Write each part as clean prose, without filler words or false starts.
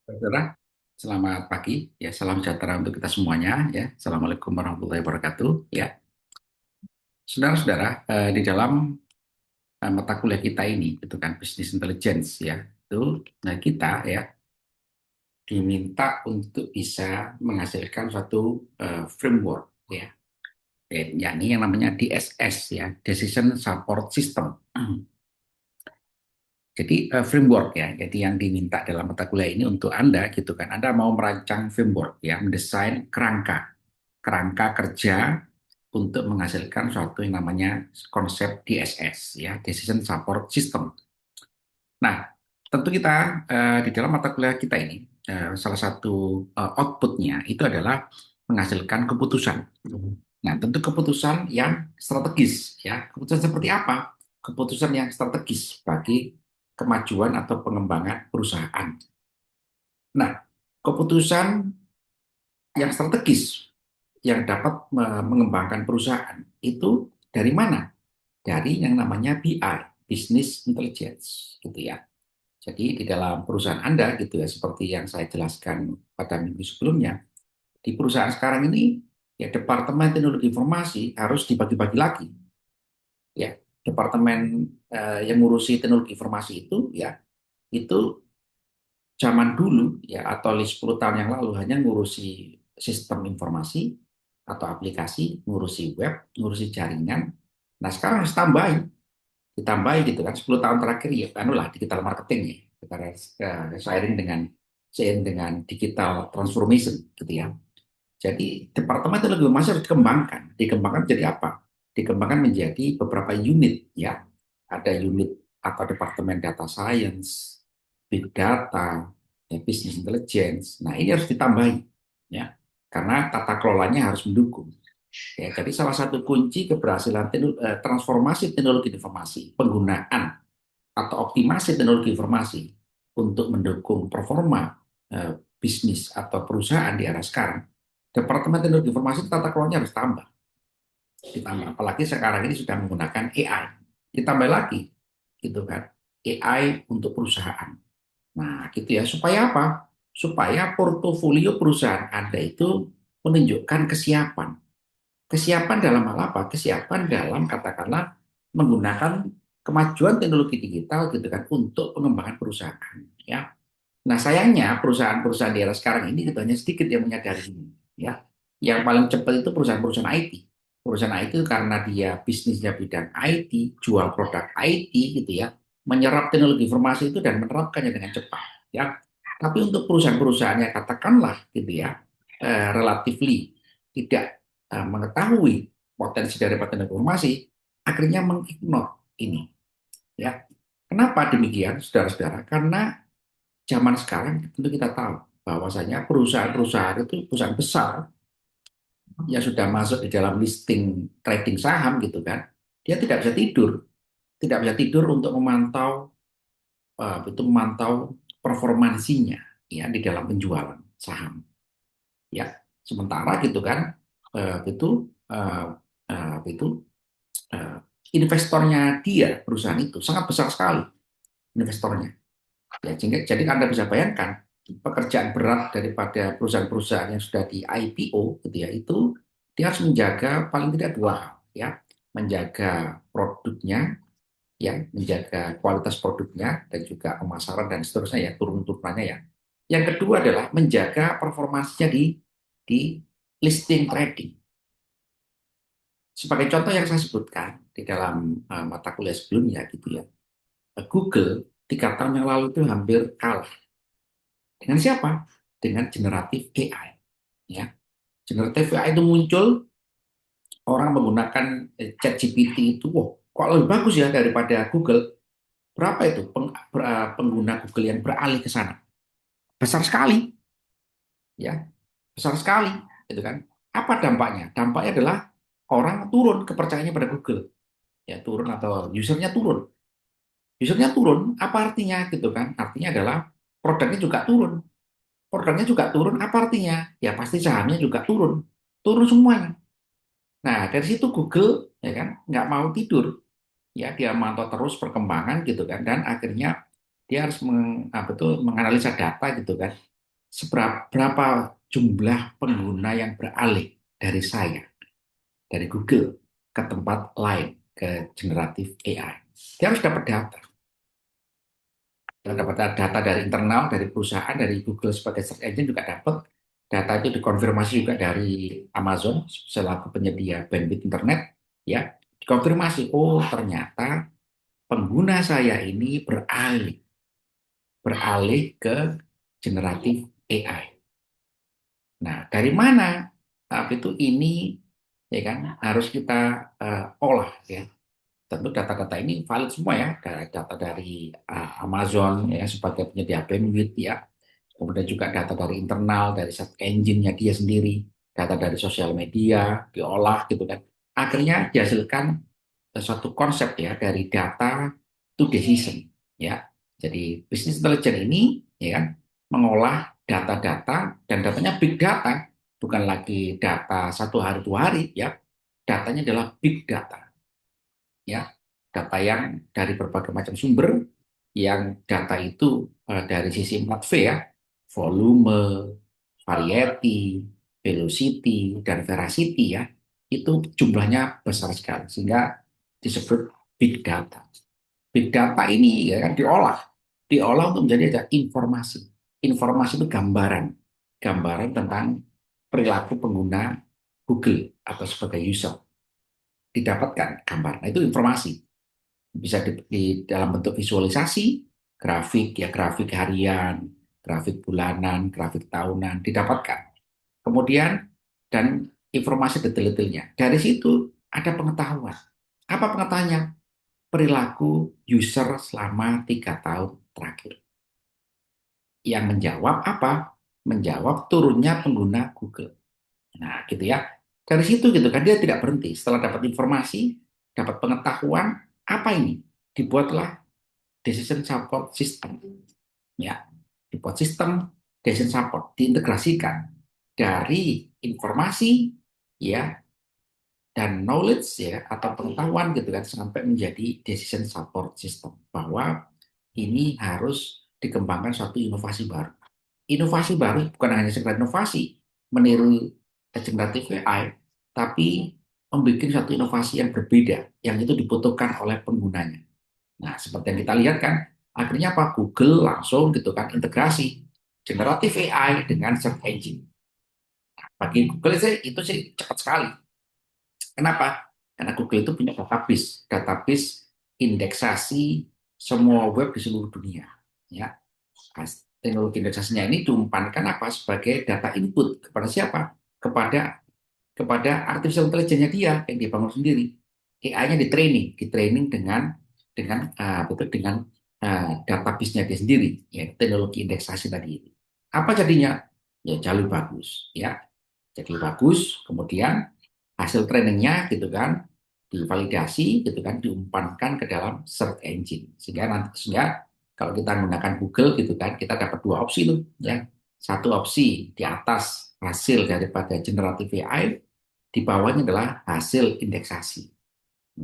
Saudara, selamat pagi, ya salam sejahtera untuk kita semuanya, ya. Assalamualaikum warahmatullahi wabarakatuh, ya. Saudara-saudara, di dalam mata kuliah kita ini, itu kan Business Intelligence, ya, itu kita ya diminta untuk bisa menghasilkan suatu framework, ya, yakni yang namanya DSS, ya, Decision Support System. Jadi framework ya, jadi yang diminta dalam mata kuliah ini untuk Anda gitu kan, Anda mau merancang framework ya, mendesain kerangka kerja untuk menghasilkan suatu yang namanya konsep DSS ya, Decision Support System. Nah, tentu kita di dalam mata kuliah kita ini salah satu outputnya itu adalah menghasilkan keputusan. Nah, tentu keputusan yang strategis ya. Keputusan seperti apa? Keputusan yang strategis bagi kemajuan atau pengembangan perusahaan. Nah, keputusan yang strategis yang dapat mengembangkan perusahaan itu dari mana? Dari yang namanya BI, Business Intelligence, gitu ya. Jadi di dalam perusahaan Anda gitu ya, seperti yang saya jelaskan pada minggu sebelumnya, di perusahaan sekarang ini ya Departemen Teknologi Informasi harus dibagi-bagi lagi. Ya, departemen yang ngurusi teknologi informasi itu ya itu zaman dulu ya atau 10 tahun yang lalu hanya ngurusi sistem informasi atau aplikasi, ngurusi web, ngurusi jaringan. Nah, sekarang harus ditambahi gitu kan 10 tahun terakhir ya anulah digital marketing ya. Karena seiring dengan digital transformation gitu ya. Jadi departemen teknologi informasi harus dikembangkan. Dikembangkan menjadi apa? Dikembangkan menjadi beberapa unit ya. Ada unit atau departemen data science, big data, ya, business intelligence. Nah, ini harus ditambahi ya. Karena tata kelolanya harus mendukung. Ya, jadi salah satu kunci keberhasilan transformasi teknologi informasi, penggunaan atau optimasi teknologi informasi untuk mendukung performa bisnis atau perusahaan di era sekarang, Departemen Teknologi Informasi tata kelolanya harus ditambah. Apalagi sekarang ini sudah menggunakan AI, ditambah lagi, gitu kan, AI untuk perusahaan. Nah, gitu ya, supaya apa? Supaya portofolio perusahaan Anda itu menunjukkan kesiapan. Kesiapan dalam hal apa? Kesiapan dalam katakanlah menggunakan kemajuan teknologi digital gitu kan untuk pengembangan perusahaan ya. Nah, sayangnya perusahaan-perusahaan di era sekarang ini gitu, hanya sedikit yang menyadari ini ya. Yang paling cepat itu perusahaan-perusahaan IT. Perusahaan IT itu karena dia bisnisnya bidang IT, jual produk IT gitu ya, menyerap teknologi informasi itu dan menerapkannya dengan cepat ya. Tapi untuk perusahaan-perusahaan yang katakanlah gitu ya, relatively tidak mengetahui potensi dari teknologi informasi, akhirnya mengignore ini. Ya, kenapa demikian, saudara-saudara? Karena zaman sekarang tentu kita tahu bahwasanya perusahaan-perusahaan itu perusahaan besar yang sudah masuk di dalam listing trading saham gitu kan, dia tidak bisa tidur untuk memantau performansinya ya di dalam penjualan saham. Ya, sementara gitu kan, itu eh, itu eh, investornya dia perusahaan itu sangat besar sekali investornya. Ya, jadi Anda bisa bayangkan pekerjaan berat daripada perusahaan-perusahaan yang sudah di IPO gitu ya, itu dia harus menjaga paling tidak dua hal ya, menjaga produknya ya, menjaga kualitas produknya dan juga pemasaran dan seterusnya ya, turun-turunannya ya. Yang kedua adalah menjaga performasinya di listing trading. Sebagai contoh yang saya sebutkan di dalam mata kuliah sebelumnya gitu ya, Google 3 tahun yang lalu itu hampir kalah. Dengan siapa? Dengan generatif AI. Ya, generatif AI itu muncul, orang menggunakan ChatGPT itu, wow, kok lebih bagus ya daripada Google. Berapa itu pengguna Google yang beralih ke sana? Besar sekali, ya, besar sekali, gitu kan? Apa dampaknya? Dampaknya adalah orang turun kepercayaannya pada Google, ya turun atau usernya turun. Usernya turun, apa artinya gitu kan? Artinya adalah produknya juga turun. Produknya juga turun, apa artinya? Ya pasti sahamnya juga turun. Turun semuanya. Nah, dari situ Google ya kan nggak mau tidur. Ya, dia mantau terus perkembangan gitu kan dan akhirnya dia harus menganalisa data gitu kan. berapa jumlah pengguna yang beralih dari saya, dari Google ke tempat lain, ke generatif AI. Dia harus dapat data. Dia dapat data dari internal, dari perusahaan, dari Google sebagai search engine juga dapat. Data itu dikonfirmasi juga dari Amazon selaku penyedia bandwidth internet. Ya, dikonfirmasi, oh ternyata pengguna saya ini beralih ke generatif AI. Nah, dari mana? Tapi itu ini ya kan harus kita olah ya. Tentu data-data ini valid semua ya, data dari Amazon ya sebagai penyedia bandwidth ya. Kemudian juga data dari internal, dari search engine-nya dia sendiri, data dari sosial media diolah gitu kan. Akhirnya dihasilkan suatu konsep ya dari data to decision ya. Jadi business intelligence ini ya kan mengolah data-data dan datanya big data, bukan lagi data satu hari dua hari ya. Datanya adalah big data ya. Data yang dari berbagai macam sumber, yang data itu dari sisi 4V ya, volume, variety, velocity, dan veracity ya, itu jumlahnya besar sekali sehingga disebut big data. Big data ini ya kan diolah untuk menjadi ada informasi. Informasi itu gambaran, gambaran tentang perilaku pengguna Google atau sebagai user. Didapatkan gambar. Nah, itu informasi. Bisa di dalam bentuk visualisasi, grafik ya, grafik harian, grafik bulanan, grafik tahunan didapatkan. Kemudian dan informasi detail-detailnya. Dari situ ada pengetahuan. Apa pengetahuannya? Perilaku user selama 3 tahun terakhir. Yang menjawab apa? Menjawab turunnya pengguna Google. Nah, gitu ya. Dari situ gitu kan dia tidak berhenti. Setelah dapat informasi, dapat pengetahuan, apa ini? Dibuatlah decision support system. Ya, dibuat sistem decision support, diintegrasikan dari informasi ya dan knowledge ya atau pengetahuan gitu kan sampai menjadi decision support system bahwa ini harus dikembangkan suatu inovasi baru. Inovasi baru bukan hanya sekedar inovasi meniru generative AI, tapi membuat satu inovasi yang berbeda yang itu dibutuhkan oleh penggunanya. Nah, seperti yang kita lihat kan, akhirnya apa? Google langsung gitu kan integrasi generative AI dengan search engine. Bagi Google itu sih cepat sekali. Kenapa? Karena Google itu punya database indeksasi semua web di seluruh dunia. Ya, teknologi indeksasinya ini diumpankan apa sebagai data input kepada siapa? Kepada artificial intelligence-nya dia yang dibangun sendiri. AI-nya di training dengan database-nya dia sendiri, ya teknologi indeksasi tadi ini. Apa jadinya? Ya jalur bagus, ya jadi bagus. Kemudian hasil trainingnya gitu kan divalidasi gitu kan diumpankan ke dalam search engine sehingga kalau kita menggunakan Google gitu kan kita dapat dua opsi tuh ya. Satu opsi di atas hasil daripada generative AI, di bawahnya adalah hasil indeksasi.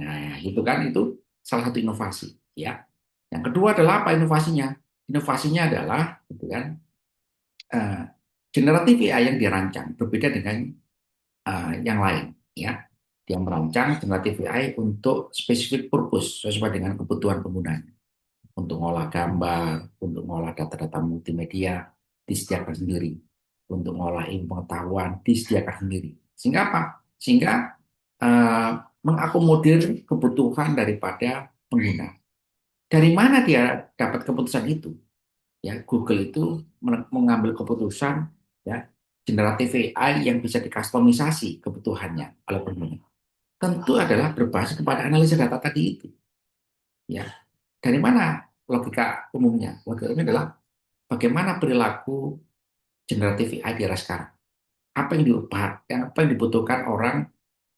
Nah, itu kan itu salah satu inovasi, ya. Yang kedua adalah apa inovasinya? Inovasinya adalah gitu kan eh, generative AI yang dirancang berbeda dengan yang lain, ya. Dia merancang generative AI untuk specific purpose sesuai dengan kebutuhan pengguna. Untuk mengolah gambar, untuk mengolah data-data multimedia disediakan sendiri, untuk mengolah ilmu pengetahuan disediakan sendiri. Sehingga apa? Sehingga uh, mengakomodir kebutuhan daripada pengguna. Dari mana dia dapat keputusan itu? Ya, Google itu mengambil keputusan ya generative AI yang bisa dikustomisasi kebutuhannya oleh pengguna. Tentu adalah berbasis kepada analisa data tadi itu. Ya, dari mana logika umumnya? Logika umumnya adalah bagaimana perilaku generatif AI di era sekarang. Apa yang dibutuhkan orang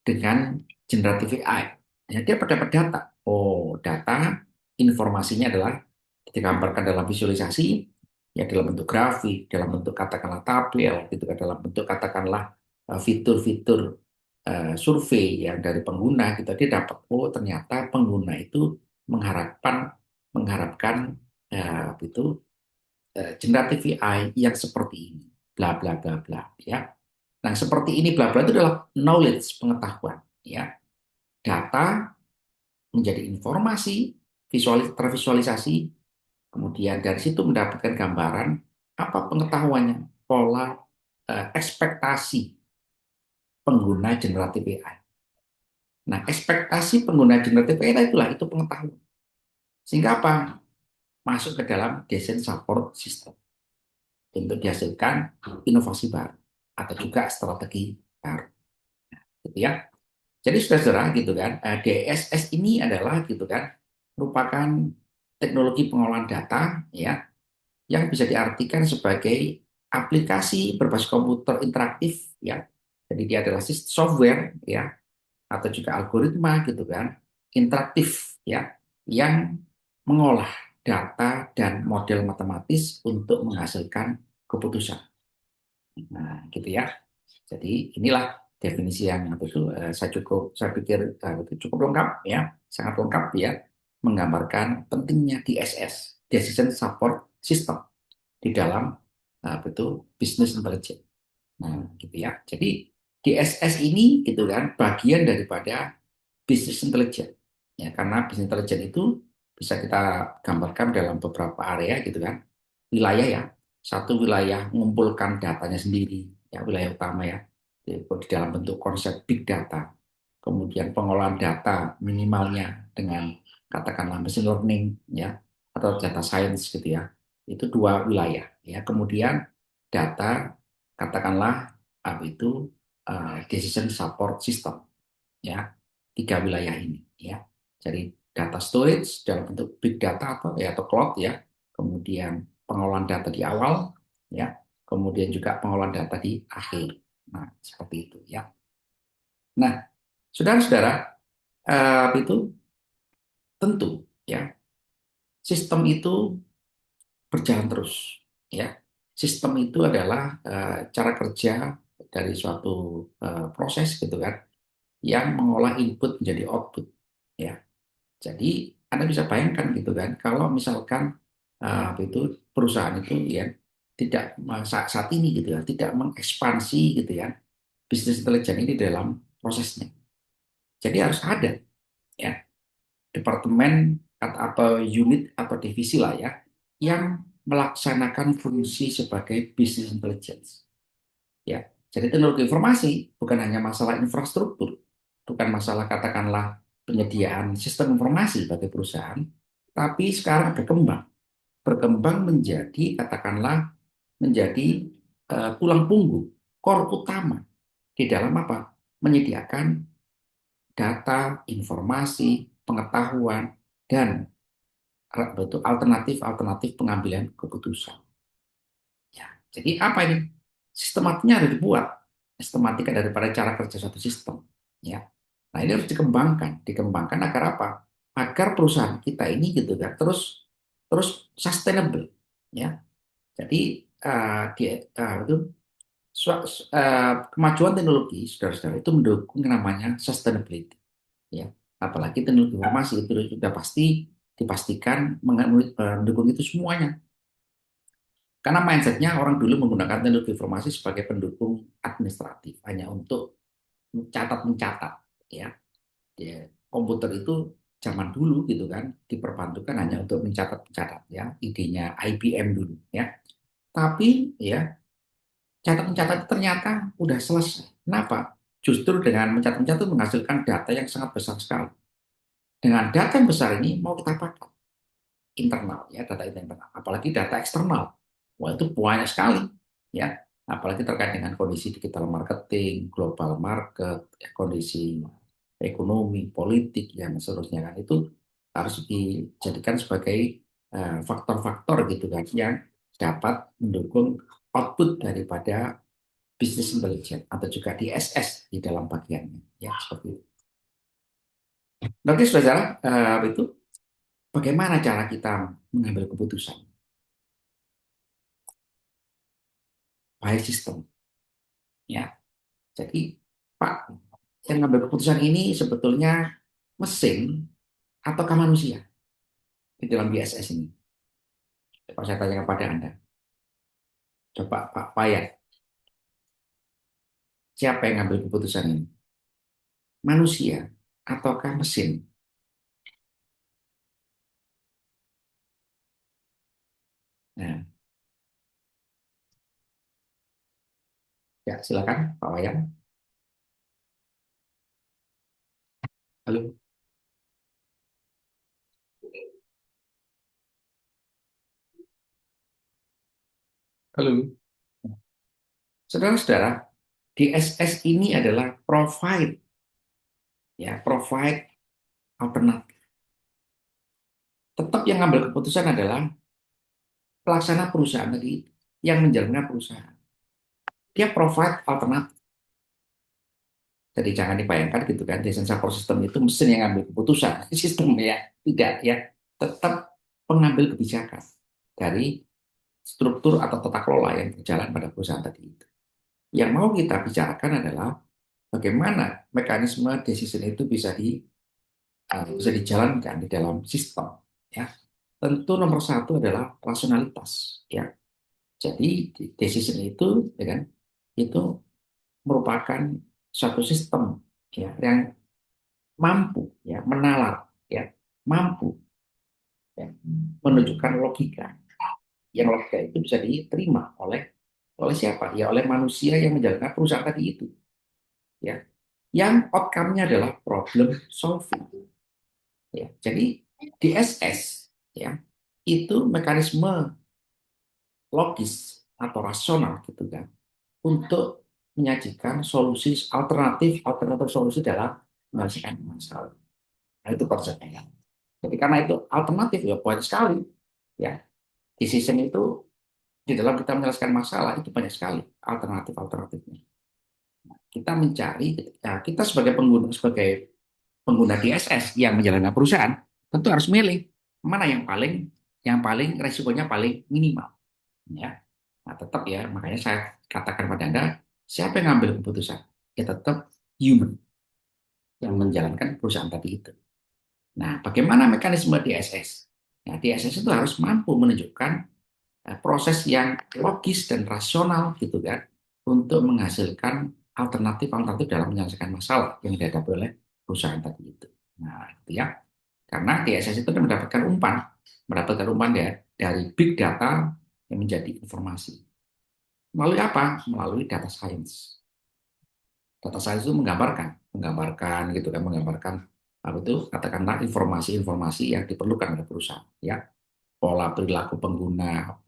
dengan generatif AI. Ya, dia dapat data. Oh, data informasinya adalah digambarkan dalam visualisasi, ya dalam bentuk grafik, dalam bentuk katakanlah tabel, gitu kan, dalam bentuk katakanlah fitur-fitur survei yang dari pengguna, gitu. Dia dapat, oh ternyata pengguna itu mengharapkan itu generatif AI yang seperti ini. bla bla bla bla, ya. Nah, seperti ini bla bla itu adalah knowledge, pengetahuan, ya. Data menjadi informasi, tervisualisasi, kemudian dari situ mendapatkan gambaran apa pengetahuannya, pola ekspektasi pengguna generatif AI. Nah, ekspektasi pengguna generatif AI itulah itu pengetahuan. Sehingga apa? Masuk ke dalam desain support system untuk dihasilkan inovasi baru atau juga strategi baru, gitu ya. Jadi saudara gitu kan, DSS ini adalah gitu kan merupakan teknologi pengolahan data ya yang bisa diartikan sebagai aplikasi berbasis komputer interaktif ya. Jadi dia adalah software ya atau juga algoritma gitu kan interaktif ya yang mengolah data dan model matematis untuk menghasilkan keputusan. Nah, gitu ya. Jadi inilah definisi yang apa itu saya pikir itu cukup lengkap ya, sangat lengkap ya, menggambarkan pentingnya DSS, Decision Support System di dalam apa itu business intelligence. Nah, gitu ya. Jadi DSS ini gitu kan bagian daripada business intelligence. Ya, karena business intelligence itu bisa kita gambarkan dalam beberapa area gitu kan. Wilayah ya. Satu wilayah mengumpulkan datanya sendiri, ya wilayah utama ya. Di dalam bentuk konsep big data. Kemudian pengolahan data minimalnya dengan katakanlah machine learning ya atau data science gitu ya. Itu dua wilayah ya. Kemudian data katakanlah apa itu decision support system ya tiga wilayah ini ya. Jadi data storage dalam bentuk big data atau cloud ya, kemudian pengolahan data di awal ya, kemudian juga pengolahan data di akhir. Nah, seperti itu ya. Nah, saudara-saudara, itu tentu ya, sistem itu berjalan terus ya. Sistem itu adalah cara kerja dari suatu proses gitu kan yang mengolah input menjadi output ya. Jadi Anda bisa bayangkan gitu kan, kalau misalkan itu perusahaan itu ya tidak saat ini gitu ya, tidak mengekspansi gitu ya bisnis intelijen ini dalam prosesnya. Jadi harus ada ya departemen atau unit atau divisi lah ya yang melaksanakan fungsi sebagai bisnis intelligence. Ya, jadi teknologi informasi bukan hanya masalah infrastruktur, bukan masalah katakanlah penyediaan sistem informasi bagi perusahaan, tapi sekarang berkembang menjadi katakanlah menjadi tulang punggung, core utama di dalam apa? Menyediakan data, informasi, pengetahuan dan betul alternatif pengambilan keputusan. Ya, jadi apa ini? Sistematiknya harus dibuat. Sistematika daripada cara kerja suatu sistem. Ya. Nah ini harus dikembangkan agar apa? Agar perusahaan kita ini gitu kan terus terus sustainable. Ya. Jadi itu kemajuan teknologi, saudara-saudara itu mendukung yang namanya sustainability. Ya. Apalagi teknologi informasi itu sudah pasti dipastikan mendukung itu semuanya. Karena mindsetnya orang dulu menggunakan teknologi informasi sebagai pendukung administratif, hanya untuk mencatat-mencatat. Ya. Komputer itu zaman dulu gitu kan, diperbantukan hanya untuk mencatat-mencatat. Ya. Idenya IBM dulu. Ya. Tapi ya, catat-mencatat ternyata udah selesai. Kenapa? Justru dengan mencatat-mencatat menghasilkan data yang sangat besar sekali. Dengan data yang besar ini mau kita pakai internal ya data internal apalagi data eksternal wah itu banyak sekali ya apalagi terkait dengan kondisi digital marketing global market ya, kondisi ekonomi politik dan seterusnya kan itu harus dijadikan sebagai faktor-faktor gitu kan yang dapat mendukung output daripada business intelligence atau juga DSS di dalam bagiannya ya seperti itu. Nanti saudara itu bagaimana cara kita mengambil keputusan by system ya. Jadi Pak yang mengambil keputusan ini sebetulnya mesin ataukah manusia di dalam BSS ini? Kalau saya tanya kepada Anda, coba Pak Payat. Siapa yang ngambil keputusan ini? Manusia ataukah mesin? Nah, ya silakan Pak Wayan. Halo, halo. Saudara-saudara, DSS ini adalah provide alternatif. Tetap yang ngambil keputusan adalah pelaksana perusahaan tadi yang menjalankan perusahaan. Dia provide alternatif. Jadi jangan dibayangkan gitu kan, desain support system itu mesin yang ngambil keputusan. Sistem ya, tidak ya. Tetap pengambil kebijakan dari struktur atau tata kelola yang berjalan pada perusahaan tadi itu. Yang mau kita bicarakan adalah bagaimana mekanisme decision itu bisa dijalankan di dalam sistem. Ya, tentu nomor satu adalah rasionalitas. Ya, jadi decision itu, ya kan, itu merupakan suatu sistem ya yang mampu ya menalar ya mampu ya, menunjukkan logika yang logika itu bisa diterima oleh oleh siapa ya oleh manusia yang menjalankan perusahaan tadi itu ya yang outcome-nya adalah problem solving ya jadi DSS ya itu mekanisme logis atau rasional gitu kan untuk menyajikan solusi alternatif alternatif solusi dalam menyelesaikan masalah. Nah, itu konsepnya. Jadi karena itu alternatif ya banyak sekali ya. Decision itu di dalam kita menyelesaikan masalah itu banyak sekali alternatif-alternatifnya. Kita mencari ya, kita sebagai pengguna DSS yang menjalankan perusahaan tentu harus milih mana yang paling resikonya paling minimal ya. Nah, tetap ya makanya saya katakan pada Anda siapa yang ngambil keputusan? Ya tetap human yang menjalankan perusahaan tadi itu. Nah, bagaimana mekanisme DSS? Nah, DSS itu harus mampu menunjukkan proses yang logis dan rasional gitu kan untuk menghasilkan alternatif-alternatif dalam menyelesaikan masalah yang dihadapi oleh perusahaan tadi itu. Nah, itu ya. Karena DSS itu mendapatkan umpan ya, dari big data yang menjadi informasi. Melalui apa? Melalui data science. Data science itu menggambarkan gitu kan, menggambarkan apa itu katakanlah informasi-informasi yang diperlukan oleh perusahaan ya pola perilaku pengguna,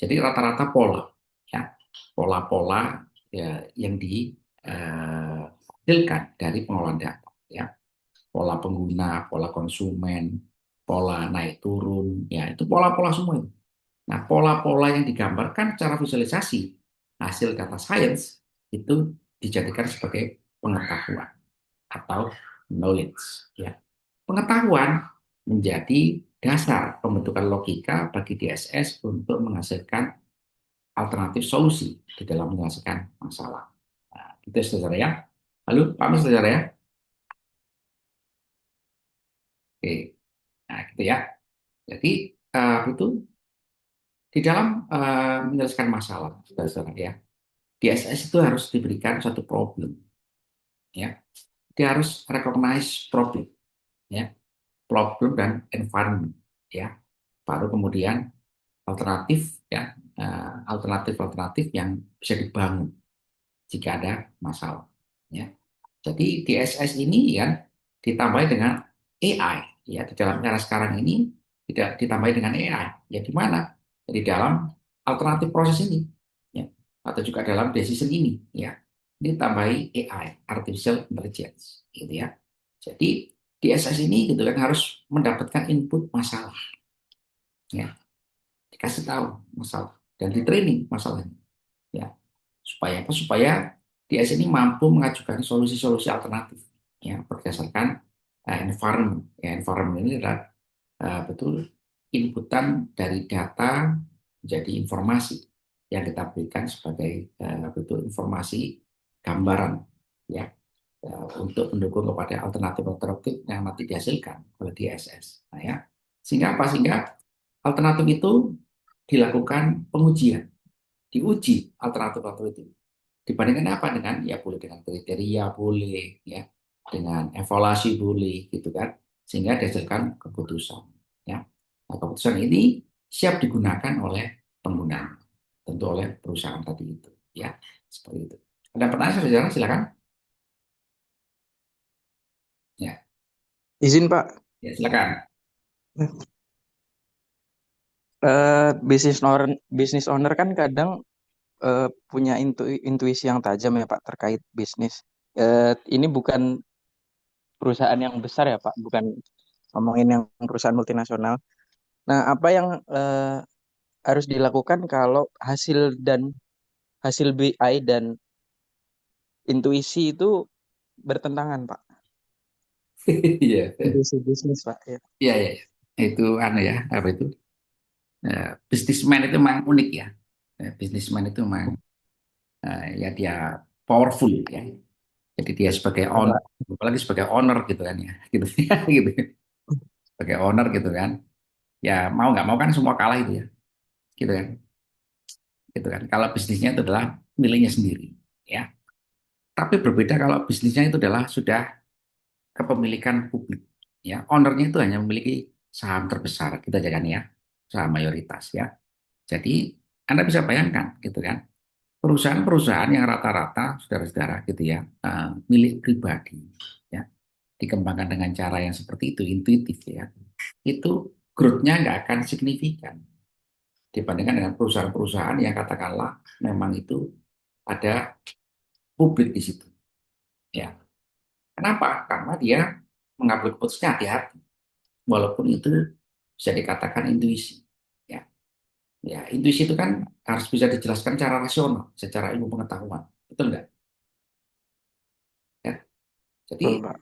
jadi rata-rata pola, ya, pola-pola ya, yang dihasilkan dari pengolahan data, ya, pola pengguna, pola konsumen, pola naik turun, ya, itu pola-pola semua itu. Nah, pola-pola yang digambarkan secara visualisasi hasil data science itu dijadikan sebagai pengetahuan atau knowledge, ya. Pengetahuan menjadi dasar pembentukan logika bagi DSS untuk menghasilkan alternatif solusi di dalam menyelesaikan masalah. Nah, itu ya, saudara ya. Halo, Pak Mis, saudara ya. Oke, nah gitu ya. Jadi itu di dalam menyelesaikan masalah, saudara ya. DSS itu harus diberikan satu problem, ya. Dia harus recognize problem, ya, problem dan environment, ya. Baru kemudian alternatif ya alternatif-alternatif yang bisa dibangun jika ada masalah ya. Jadi DSS ini kan ditambah dengan AI ya di dalam era sekarang ini tidak ditambah dengan AI ya di mana di dalam alternatif proses ini ya atau juga dalam decision ini ya ditambahi AI artificial intelligence gitu ya. Jadi DSS ini gitu kan harus mendapatkan input masalah ya dikasih tahu masalah dan di training masalahnya ya supaya apa supaya DS ini mampu mengajukan solusi-solusi alternatif ya berdasarkan environment ya environment ini adalah betul inputan dari data menjadi informasi yang kita berikan sebagai betul informasi gambaran ya untuk mendukung kepada alternatif-alternatif yang nanti dihasilkan oleh DSS. Nah, ya. Sehingga apa? Sehingga alternatif itu dilakukan pengujian, diuji alternatif-alternatif itu. Dibandingkan apa dengan ya boleh dengan kriteria boleh ya, dengan evaluasi boleh gitu kan, sehingga dihasilkan keputusan ya. Nah, keputusan ini siap digunakan oleh pengguna, tentu oleh perusahaan tadi itu ya, seperti itu. Ada pertanyaan saudara, silakan. Ya, Izin Pak, ya silakan. bisnis owner kan kadang punya intuisi yang tajam ya Pak terkait bisnis. Ini bukan perusahaan yang besar ya Pak, bukan ngomongin yang perusahaan multinasional. Nah, apa yang harus dilakukan kalau hasil BI dan intuisi itu bertentangan Pak? Iya, Intuisi bisnis Pak. Ya. iya, iya. Itu anu ya, apa itu? Bisnismen itu memang unik ya. Bisnismen itu memang ya dia powerful ya. Jadi dia sebagai Ya, owner, Pak. apalagi sebagai owner gitu kan ya, gitu ya, gitu. Sebagai owner gitu kan, ya mau nggak mau kan semua kalah itu ya, gitu kan, gitu kan. Kalau bisnisnya itu adalah miliknya sendiri, ya. Tapi berbeda kalau bisnisnya itu adalah sudah kepemilikan publik, ya. Ownernya itu hanya memiliki saham terbesar, kita jangan ya, saham mayoritas ya. Jadi Anda bisa bayangkan, gitu kan, perusahaan-perusahaan yang rata-rata, saudara-saudara, gitu ya, milik pribadi, ya, dikembangkan dengan cara yang seperti itu, intuitif ya, itu growth-nya nggak akan signifikan dibandingkan dengan perusahaan-perusahaan yang katakanlah memang itu ada publik di situ. Ya, kenapa? Karena dia mengambil keputusannya hati-hati, walaupun itu bisa dikatakan intuisi. Ya, ya intuisi itu kan harus bisa dijelaskan secara rasional, secara ilmu pengetahuan, betul nggak? Ya, jadi Betul Pak.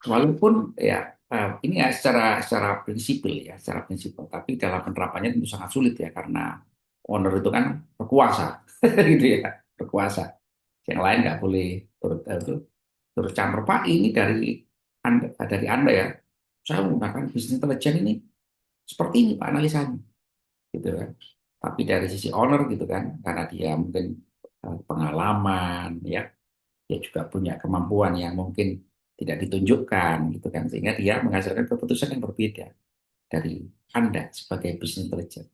walaupun ya ini ya secara prinsipil ya, secara prinsipil, tapi dalam penerapannya tentu sangat sulit ya karena owner itu kan berkuasa, gitu ya, berkuasa. Yang lain nggak boleh turut campur. Pak, ini dari anda ya. Saya menggunakan bisnis intelijen ini seperti ini Pak analisanya, gitu kan. Tapi dari sisi owner gitu kan, karena dia mungkin pengalaman ya, dia juga punya kemampuan yang mungkin tidak ditunjukkan gitu kan, sehingga dia menghasilkan keputusan yang berbeda dari Anda sebagai bisnis intelijen.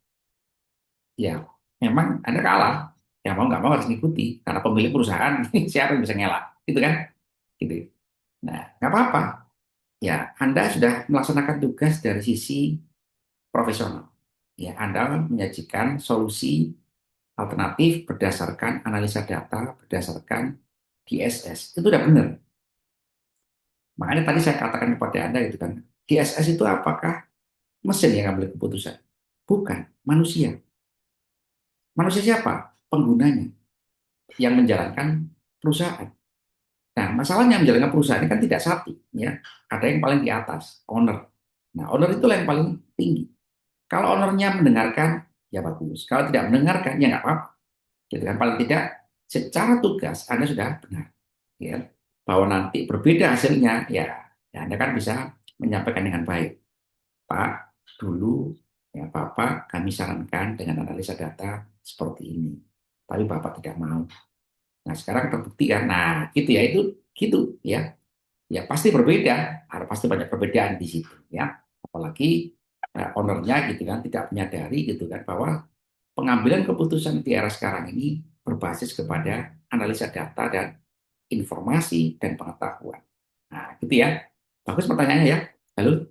Ya, memang Anda kalah. Ya mau nggak mau harus ngikuti karena pemilik perusahaan siapa yang bisa ngelak, gitu kan? Gitu. Nah, nggak apa-apa. Ya, Anda sudah melaksanakan tugas dari sisi profesional. Ya, Anda menyajikan solusi alternatif berdasarkan analisa data, berdasarkan DSS. Itu udah benar. Makanya tadi saya katakan kepada Anda gitu kan, DSS itu apakah mesin yang ambil keputusan? Bukan, manusia. Manusia siapa? Penggunanya yang menjalankan perusahaan. Nah, masalahnya menjalankan perusahaan ini kan tidak satu, ya. Ada yang paling di atas, owner. Nah, owner itu yang paling tinggi. Kalau ownernya mendengarkan, ya bagus. Kalau tidak mendengarkan, ya nggak apa-apa. Gitu kan. Paling tidak, secara tugas Anda sudah benar. Ya. Bahwa nanti berbeda hasilnya, ya Anda kan bisa menyampaikan dengan baik. Pak, dulu ya Bapak kami sarankan dengan analisa data seperti ini. Tapi Bapak tidak mau. Nah, sekarang terbukti kan. Nah, gitu ya, itu gitu ya. Ya pasti berbeda, ada pasti banyak perbedaan di situ ya. Apalagi ownernya gitu kan tidak menyadari gitu kan bahwa pengambilan keputusan di era sekarang ini berbasis kepada analisa data dan informasi dan pengetahuan. Nah, gitu ya. Bagus pertanyaannya ya. Halo,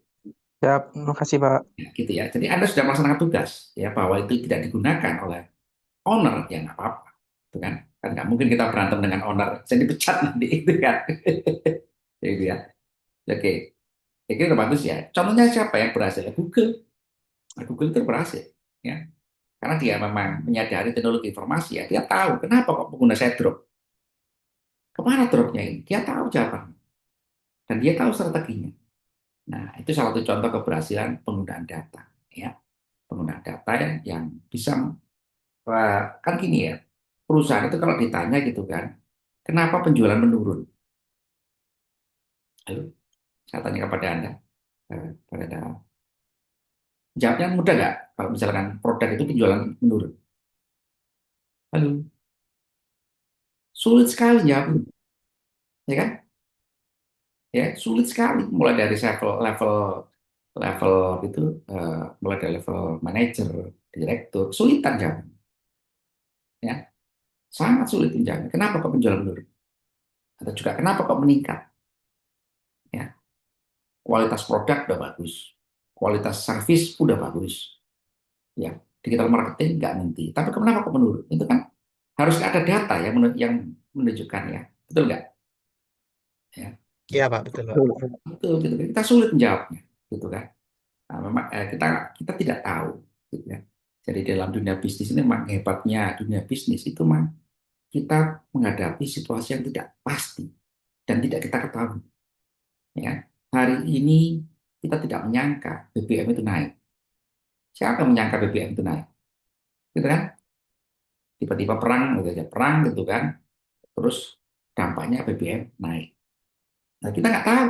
Siap, makasih Pak. ya, gitu ya. Jadi Anda sudah melaksanakan tugas ya bahwa itu tidak digunakan oleh owner ya nggak apa-apa, itu kan. Kan nggak mungkin kita berantem dengan owner, saya dipecat nanti itu kan. Jadi ya. Oke, itu udah bagus ya. Contohnya siapa yang berhasil? Google. Nah, Google itu berhasil ya. Karena dia memang menyadari teknologi informasi ya. Dia tahu kenapa kok pengguna saya drop. Kemana dropnya ini? Dia tahu jawabannya. Dan dia tahu strateginya. Nah, itu salah satu contoh keberhasilan penggunaan data. Ya, penggunaan data yang bisa, kan gini ya, perusahaan itu kalau ditanya gitu kan, kenapa penjualan menurun? Halo, saya tanya kepada Anda, kepada Anda, jawabnya mudah nggak? Kalau misalkan produk itu penjualan menurun. Halo, Sulit sekali ya, ya kan? Ya, sulit sekali. Mulai dari level level level itu, mulai dari level manajer, direktur, sulitan jawab. Ya, sangat sulit menjamin. Kenapa kok penjualan menurun? Atau juga kenapa kok meningkat? Ya, kualitas produk udah bagus, kualitas service udah bagus. Ya, digital marketing nggak nanti. Tapi kenapa kok menurun? Itu kan harus ada data yang yang menunjukkan ya, betul nggak? Ya, Iya Pak, betul Pak. Betul. betul gitu. Kita sulit menjawabnya, gitu kan? Nah, memang kita kita tidak tahu, gitu ya. Jadi dalam dunia bisnis ini memang hebatnya dunia bisnis itu memang kita menghadapi situasi yang tidak pasti dan tidak kita ketahui. Ya, hari ini kita tidak menyangka BBM itu naik. Siapa yang menyangka BBM itu naik? Gitu kan? Tiba-tiba perang, gitu aja perang gitu kan. Terus dampaknya BBM naik. Nah, kita nggak tahu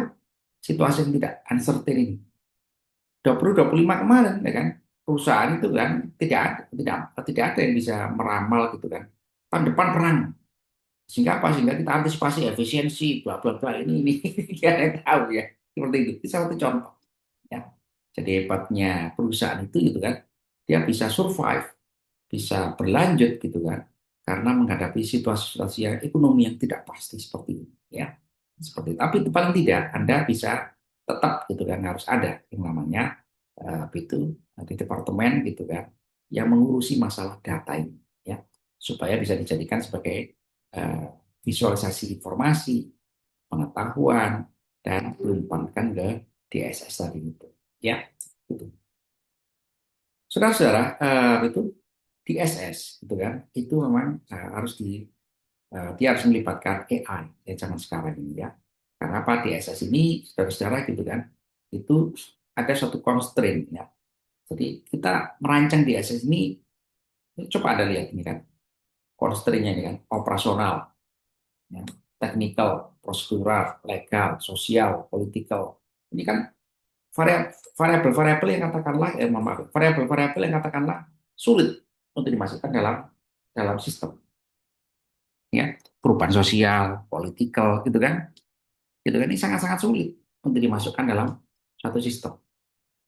situasi yang tidak uncertain ini. 2025 kemarin, ya kan, perusahaan itu kan tidak ada yang bisa meramal gitu kan. Tahun depan perang, sehingga apa? Sehingga kita antisipasi efisiensi, bla bla bla ini kita yang tahu ya. Seperti itu. Itu salah satu contoh. Ya. Jadi hebatnya perusahaan itu gitu kan, dia bisa survive, bisa berlanjut gitu kan, karena menghadapi situasi-situasi yang ekonomi yang tidak pasti seperti ini. Ya, seperti itu. Tapi itu paling tidak Anda bisa tetap gitu kan, harus ada yang namanya itu di departemen gitu kan yang mengurusi masalah data ini ya, supaya bisa dijadikan sebagai eh, visualisasi informasi, pengetahuan dan diumpankan ke DSS tadi itu ya itu. Saudara-saudara, itu DSS itu kan itu memang harus dia harus melibatkan AI ya zaman sekarang ini ya. Karena apa? DSS ini saudara-saudara gitu kan itu ada suatu constraint ya. Jadi kita merancang DSS ini, coba Anda lihat ini kan, constraint-nya ini kan, operasional, ya, technical, prosedural, legal, sosial, political. Ini kan variabel-variabel yang katakanlah, maaf, variabel-variabel yang katakanlah sulit untuk dimasukkan dalam dalam sistem. Ya, perubahan sosial, political, gitu kan, ini sangat-sangat sulit untuk dimasukkan dalam satu sistem.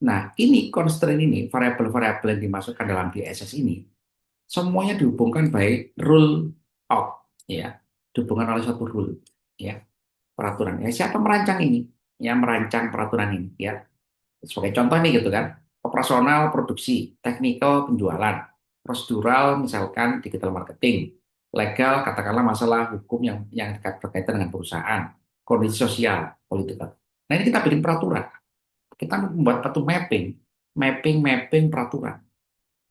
Nah, ini constraint ini, variabel-variabel yang dimasukkan dalam DSS ini, semuanya dihubungkan by rule out, ya, dihubungkan oleh satu rule, ya, peraturan. Ya, siapa merancang ini? Yang merancang peraturan ini, ya. Sebagai contoh nih gitu kan, operasional produksi, technical penjualan, prosedural misalkan digital marketing, legal katakanlah masalah hukum yang berkaitan dengan perusahaan, kondisi sosial, politikal. Nah ini kita bikin peraturan, kita membuat satu mapping peraturan.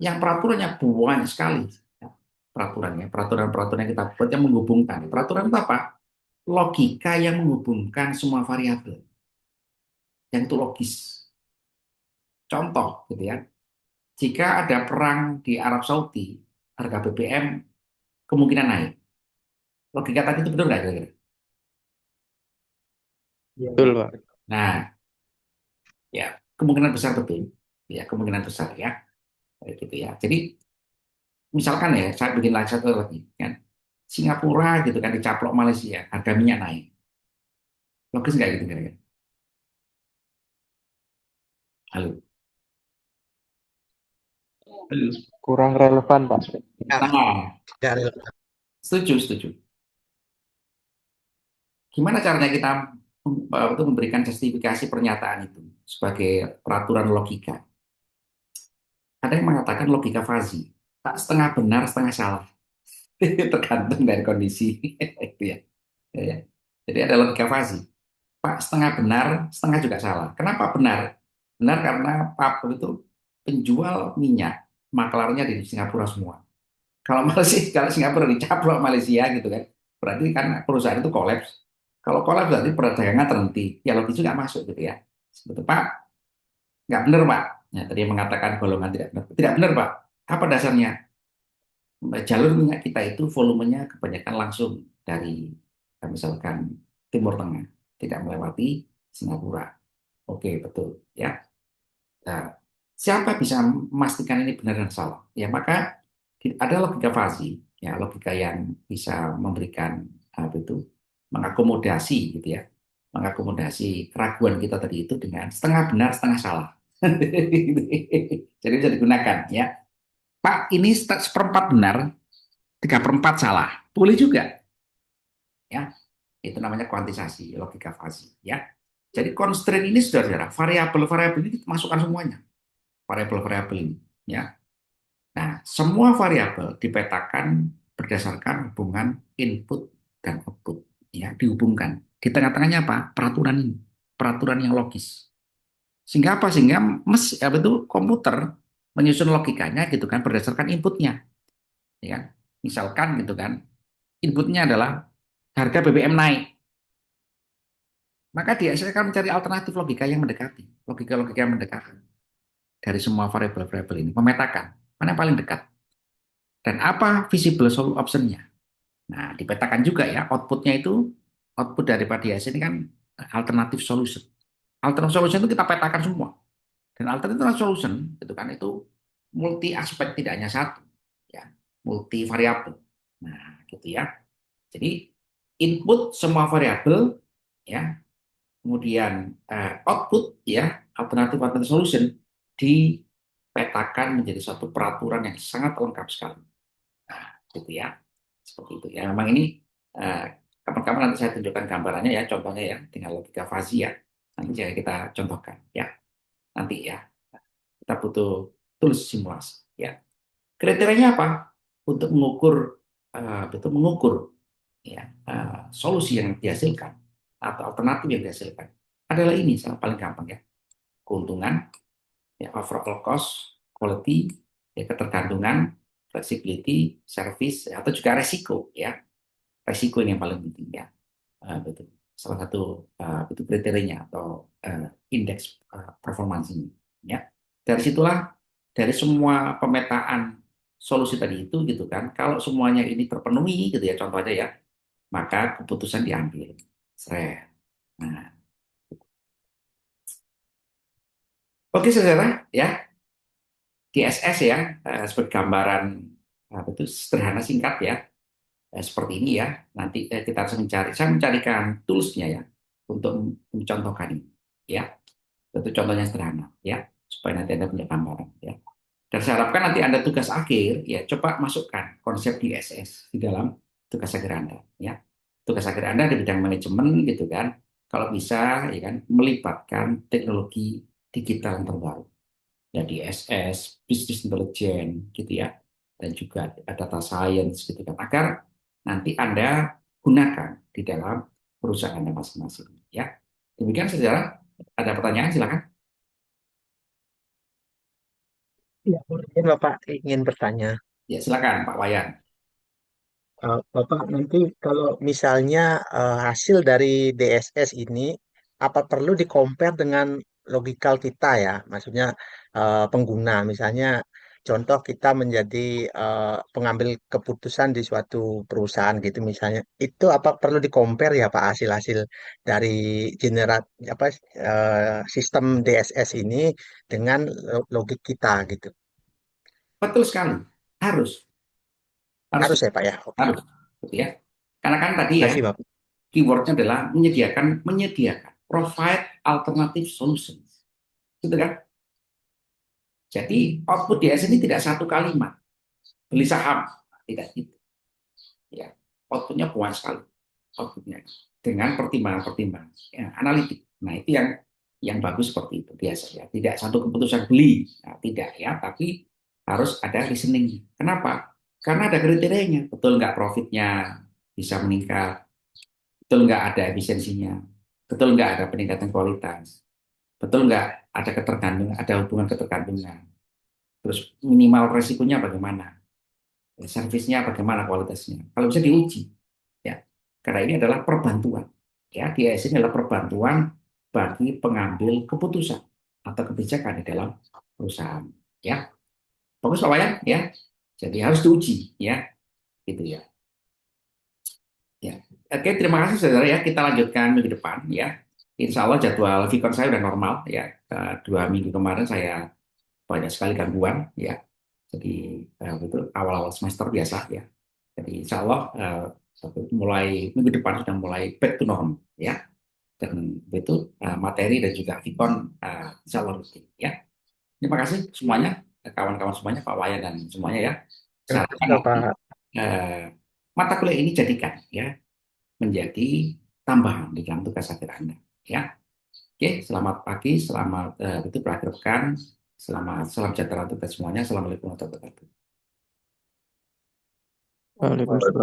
Yang peraturannya banyak sekali, ya, peraturannya, peraturan-peraturan yang kita buat yang menghubungkan. Peraturan itu apa? Logika yang menghubungkan semua variabel, yang itu logis. Contoh, gitu ya. Jika ada perang di Arab Saudi, harga BBM kemungkinan naik. Logika tadi itu benar nggak kira-kira? Iya Betul, Pak. Pak. Nah, ya kemungkinan besar betul. Ya kemungkinan besar ya, kayak gitu ya. Jadi misalkan ya, saya bikin lagi satu lagi kan, Singapura gitu kan dicaplok Malaysia, harga minyak naik. Logis nggak gitu kira-kira? Halo. Halo. Kurang relevan, Pak. Ya, Nah, ya, relevan. setuju, setuju. Gimana caranya kita untuk memberikan justifikasi pernyataan itu sebagai peraturan logika? Ada yang mengatakan logika fazi, tak setengah benar, setengah salah. Tergantung dari kondisi. Itu ya. Ya, ya. Jadi ada logika fazi. Pak setengah benar, setengah juga salah. Kenapa benar? Benar karena Pak itu penjual minyak, maklarnya di Singapura semua. Kalau Malaysia, kalau Singapura dicaplok Malaysia gitu kan, berarti kan perusahaan itu kolaps. Kalau kolaps berarti perdagangan terhenti. Ya logis juga masuk gitu ya. Betul Pak, nggak benar Pak. Ya, tadi yang mengatakan golongan tidak benar. Tidak benar Pak. Apa dasarnya? Jalur minyak kita itu volumenya kebanyakan langsung dari misalkan Timur Tengah, tidak melewati Singapura. Oke, betul ya. Nah, siapa bisa memastikan ini benar dan salah? Ya, maka ada logika fasi. ya logika yang bisa memberikan apa itu mengakomodasi gitu ya, mengakomodasi keraguan kita tadi itu dengan setengah benar setengah salah. Jadi bisa digunakan ya. Pak, ini seperempat benar, 3/4 salah. Boleh juga ya. Itu namanya kuantisasi, logika fuzzy ya. Jadi constraint ini saudara, variabel-variabel ini kita masukkan semuanya. Variabel-variabel ini ya. Nah, semua variabel dipetakan berdasarkan hubungan input dan output ya, dihubungkan. Di tengah-tengahnya apa? Peraturan ini. Peraturan yang logis. Sehingga apa? Sehingga apa itu komputer menyusun logikanya gitu kan berdasarkan inputnya, ya kan? Misalkan gitu kan, inputnya adalah harga BBM naik, maka dia saya akan mencari alternatif logika yang mendekati, logika-logika yang mendekati dari semua variabel-variabel ini, memetakan mana yang paling dekat dan apa visible option-nya. Nah, dipetakan juga ya outputnya itu, output daripada IAS ini kan alternatif solution. Alternatif solution itu kita petakan semua. Dan alternative solution itu kan itu multi aspek, tidak hanya satu, ya, multi variabel. Nah, gitu ya. Jadi input semua variabel, ya, kemudian output ya alternatif alternative solution dipetakan menjadi suatu peraturan yang sangat lengkap sekali. Nah, gitu ya. Seperti itu ya. Memang ini eh, kapan-kapan nanti saya tunjukkan gambarannya ya, contohnya ya dengan logika fuzzy ya. Nanti saya kita contohkan ya. Nanti ya. Kita butuh tools simulasi. Ya, kriterianya apa? Untuk mengukur, betul mengukur ya solusi yang dihasilkan atau alternatif yang dihasilkan adalah ini yang paling gampang ya, keuntungan, ya, overall cost, quality, ya, ketergantungan, flexibility, service, ya, atau juga resiko ya, resiko ini yang paling penting ya. Betul. Salah satu itu kriterianya atau indeks performance ini. Ya. Dari situlah dari semua pemetaan solusi tadi itu gitu kan, kalau semuanya ini terpenuhi gitu ya contohnya ya, maka keputusan diambil. Seret. Nah, oke saudara ya, DSS ya sebagai gambaran itu sederhana singkat ya. Seperti ini ya. Nanti kita harus mencari, saya mencarikan toolsnya ya untuk mencontohkan ini. Ya, itu contohnya sederhana ya, supaya nanti Anda punya gambaran ya. Dan saya harapkan nanti Anda tugas akhir ya coba masukkan konsep DSS di dalam tugas akhir Anda ya. Tugas akhir Anda di bidang manajemen gitu kan. Kalau bisa ya kan melibatkan teknologi digital yang terbaru. Ya DSS, business intelligence gitu ya. Dan juga data science gitu kan. Agar nanti Anda gunakan di dalam perusahaan Anda masing-masing ya. Demikian saudara, ada pertanyaan silakan. Ya, mungkin Bapak ingin bertanya. Ya silakan Pak Wayan. Bapak, nanti kalau misalnya hasil dari DSS ini, apa perlu di-compare dengan logikal kita ya? Maksudnya pengguna, misalnya contoh kita menjadi pengambil keputusan di suatu perusahaan gitu misalnya. Itu apa perlu di-compare ya Pak hasil-hasil dari generat apa sistem DSS ini dengan logik kita gitu? Betul sekali. Harus, harus, Harus ya Pak ya? Oke. harus, gitu ya. Karena kan tadi Terima ya, kasih Bapak. keywordnya adalah menyediakan, provide alternative solutions, gitu kan? Jadi output DS ini tidak satu kalimat, beli saham, tidak gitu. Ya, outputnya banyak sekali, outputnya dengan pertimbangan-pertimbangan, ya, analitik. Nah itu yang bagus seperti itu biasa ya. Tidak satu keputusan beli, nah, tidak ya, tapi harus ada listening. Kenapa? Karena ada kriterianya. Betul nggak profitnya bisa meningkat? Betul nggak ada efisiensinya? Betul nggak ada peningkatan kualitas? Betul nggak ada ketergantungan, ada hubungan ketergantungan? Terus minimal resikonya bagaimana? Servisnya bagaimana kualitasnya? Kalau bisa diuji, ya. Karena ini adalah perbantuan. Ya, DIS ini adalah perbantuan bagi pengambil keputusan atau kebijakan di dalam perusahaan. Ya, bagus Pak Wayan, ya. Jadi harus diuji, ya, gitu ya. Ya, oke, terima kasih saudara ya. Kita lanjutkan minggu depan ya. Insya Allah jadwal Vicon saya udah normal ya. 2 minggu kemarin saya banyak sekali gangguan ya. Jadi betul awal-awal semester biasa ya. Jadi insya Allah mulai minggu depan sudah mulai back to normal ya. Dan itu materi dan juga Vicon insya Allah rutin ya. Terima kasih semuanya, kawan-kawan semuanya, Pak Wayan dan semuanya ya. Saya Terima kasih harapkan nanti Bapak. eh, mata kuliah ini jadikan ya menjadi tambahan di dalam tugas akhir Anda ya. Oke, selamat pagi, selamat itu berakhir pekan, selamat salam sejahtera untuk kita semuanya. Assalamualaikum warahmatullahi wabarakatuh. Waalaikumsalam.